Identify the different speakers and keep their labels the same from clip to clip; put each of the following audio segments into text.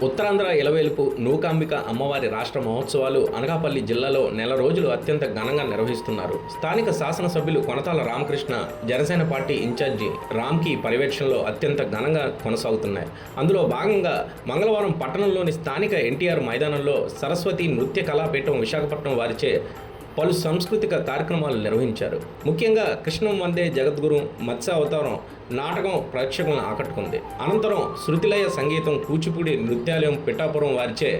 Speaker 1: ఉత్తరాంధ్ర ఇలవేలుపు నూకాంబిక అమ్మవారి రాష్ట్ర మహోత్సవాలు అనకాపల్లి జిల్లాలో నెల రోజులు అత్యంత ఘనంగా నిర్వహిస్తున్నారు. స్థానిక శాసనసభ్యులు కొనతాల రామకృష్ణ, జనసేన పార్టీ ఇన్ఛార్జి రామ్కి పర్యవేక్షణలో అత్యంత ఘనంగా కొనసాగుతున్నాయి. అందులో భాగంగా మంగళవారం పట్టణంలోని స్థానిక ఎన్టీఆర్ మైదానంలో సరస్వతి నృత్య కళాపీఠం విశాఖపట్నం వారిచే పలు సాంస్కృతిక కార్యక్రమాలు నిర్వహించారు. ముఖ్యంగా కృష్ణం వందే జగద్గురు మత్స్య అవతారం నాటకం ప్రేక్షకులను ఆకట్టుకుంది. అనంతరం శృతిలయ సంగీతం, కూచిపూడి నృత్యాలయం పిఠాపురం వారిచే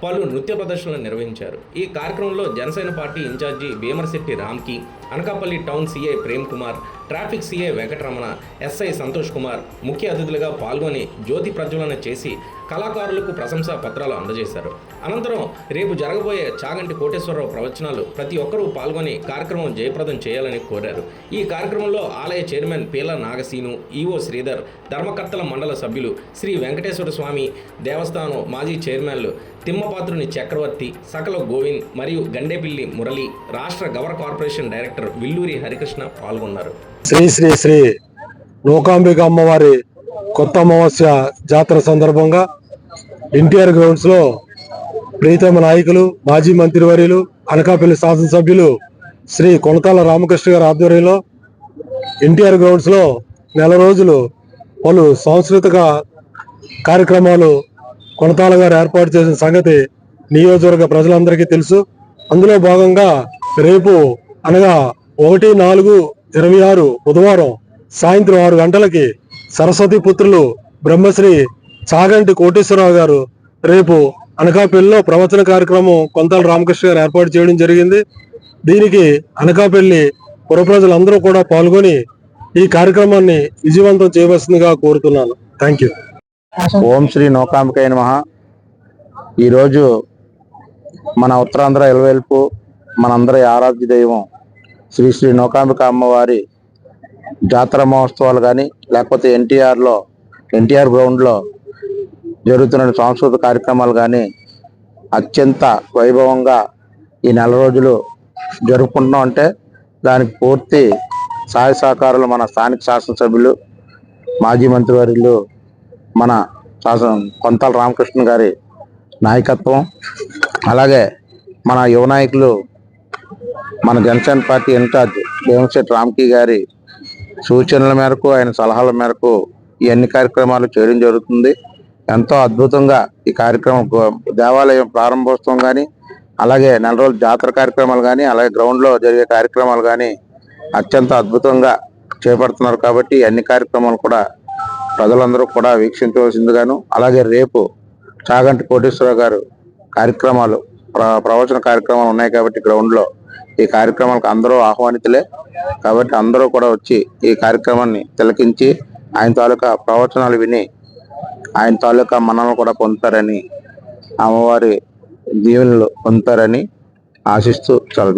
Speaker 1: పలు నృత్య ప్రదర్శనలు నిర్వహించారు. ఈ కార్యక్రమంలో Janasena party incharge Bhimarasetti Ramki, Anakapalli town CI Prem Kumar, traffic CI Venkataramana, SI Santosh Kumar ముఖ్య అతిథులుగా పాల్గొని జ్యోతి ప్రజ్వలన చేసి కళాకారులకు ప్రశంసా పత్రాలు అందజేశారు. అనంతరం రేపు జరగబోయే చాగంటి కోటేశ్వరరావు ప్రవచనాలు ప్రతి ఒక్కరూ పాల్గొని కార్యక్రమం జయప్రదం చేయాలని కోరారు. ఈ కార్యక్రమంలో ఆలయ చైర్మన్ పీల నాగసీను, ఈవో శ్రీధర్, ధర్మకర్తల మండల సభ్యులు శ్రీ వెంకటేశ్వర స్వామి దేవస్థానం మాజీ చైర్మన్లు తిమ్మపాత్రుని చక్రవర్తి, సకల గోవింద్ మరియు గండేపిల్లి మురళి, రాష్ట్ర గవర్ కార్పొరేషన్ డైరెక్టర్ విల్లూరి హరికృష్ణ పాల్గొన్నారు.
Speaker 2: శ్రీ శ్రీ శ్రీ నూకాంబిక అమ్మవారి కొత్త అమావాస్య జాతర సందర్భంగా ఎన్టీఆర్ గ్రౌండ్స్ లో ప్రీతమ నాయకులు, మాజీ మంత్రివర్యులు, అనకాపల్లి శాసనసభ్యులు శ్రీ కొనతాల రామకృష్ణ గారి ఆధ్వర్యంలో ఎన్టీఆర్ గ్రౌండ్స్ లో నెల రోజులు పలు సాంస్కృతిక కార్యక్రమాలు కొనతాల గారు ఏర్పాటు చేసిన సంగతి నియోజకవర్గ ప్రజలందరికీ తెలుసు. అందులో భాగంగా రేపు అనగా 1/4/26 బుధవారం సాయంత్రం 6 గంటలకి సరస్వతి పుత్రులు బ్రహ్మశ్రీ చాగంటి కోటేశ్వరరావు గారు రేపు అనకాపల్లిలో ప్రవచన కార్యక్రమం కొనతాల రామకృష్ణ గారు ఏర్పాటు చేయడం జరిగింది. దీనికి అనకాపల్లి పుర ప్రజలందరూ కూడా పాల్గొని ఈ కార్యక్రమాన్ని విజయవంతం చేయవలసిందిగా కోరుతున్నాను. Thank you.
Speaker 3: ఓం శ్రీ నూకాంబికాయ నమః. ఈరోజు మన ఉత్తరాంధ్ర ఇలవేల్పు మనందరి ఆరాధ్య దైవం శ్రీ శ్రీ నూకాంబిక అమ్మవారి జాతర మహోత్సవాలు కానీ, లేకపోతే ఎన్టీఆర్ గ్రౌండ్లో జరుగుతున్న సాంస్కృతిక కార్యక్రమాలు కానీ అత్యంత వైభవంగా ఈ నెల రోజులు జరుపుకుంటున్నాం. అంటే దానికి పూర్తి సహాయ సహకారాలు మన స్థానిక శాసనసభ్యులు, మాజీ మంత్రివర్యులు మన కొనతాల రామకృష్ణ గారి నాయకత్వం, అలాగే మన యువ నాయకులు మన జనసేన పార్టీ ఇన్ఛార్జ్ భీమరశెట్టి రామ్కి గారి సూచనల మేరకు, ఆయన సలహాల మేరకు ఈ అన్ని కార్యక్రమాలు చేయడం జరుగుతుంది. ఎంతో అద్భుతంగా ఈ కార్యక్రమం దేవాలయం ప్రారంభోత్సవం కానీ, అలాగే నెల రోజుల జాతర కార్యక్రమాలు కానీ, అలాగే గ్రౌండ్లో జరిగే కార్యక్రమాలు కానీ అత్యంత అద్భుతంగా చేపడుతున్నారు. కాబట్టి అన్ని కార్యక్రమాలు కూడా ప్రజలందరూ కూడా వీక్షించవలసిందిగాను, అలాగే రేపు చాగంటి కోటేశ్వరరావు గారు కార్యక్రమాలు ప్రవచన కార్యక్రమాలు ఉన్నాయి కాబట్టి గ్రౌండ్లో ఈ కార్యక్రమాలకు అందరూ ఆహ్వానితులే. కాబట్టి అందరూ కూడా వచ్చి ఈ కార్యక్రమాన్ని తిలకించి ఆయన తాలూకా ప్రవచనాలు విని ఆయన తాలూకా మన్ననలు కూడా పొందుతారని, అమ్మవారి దీవెనలు పొందుతారని ఆశిస్తూ సెలవు.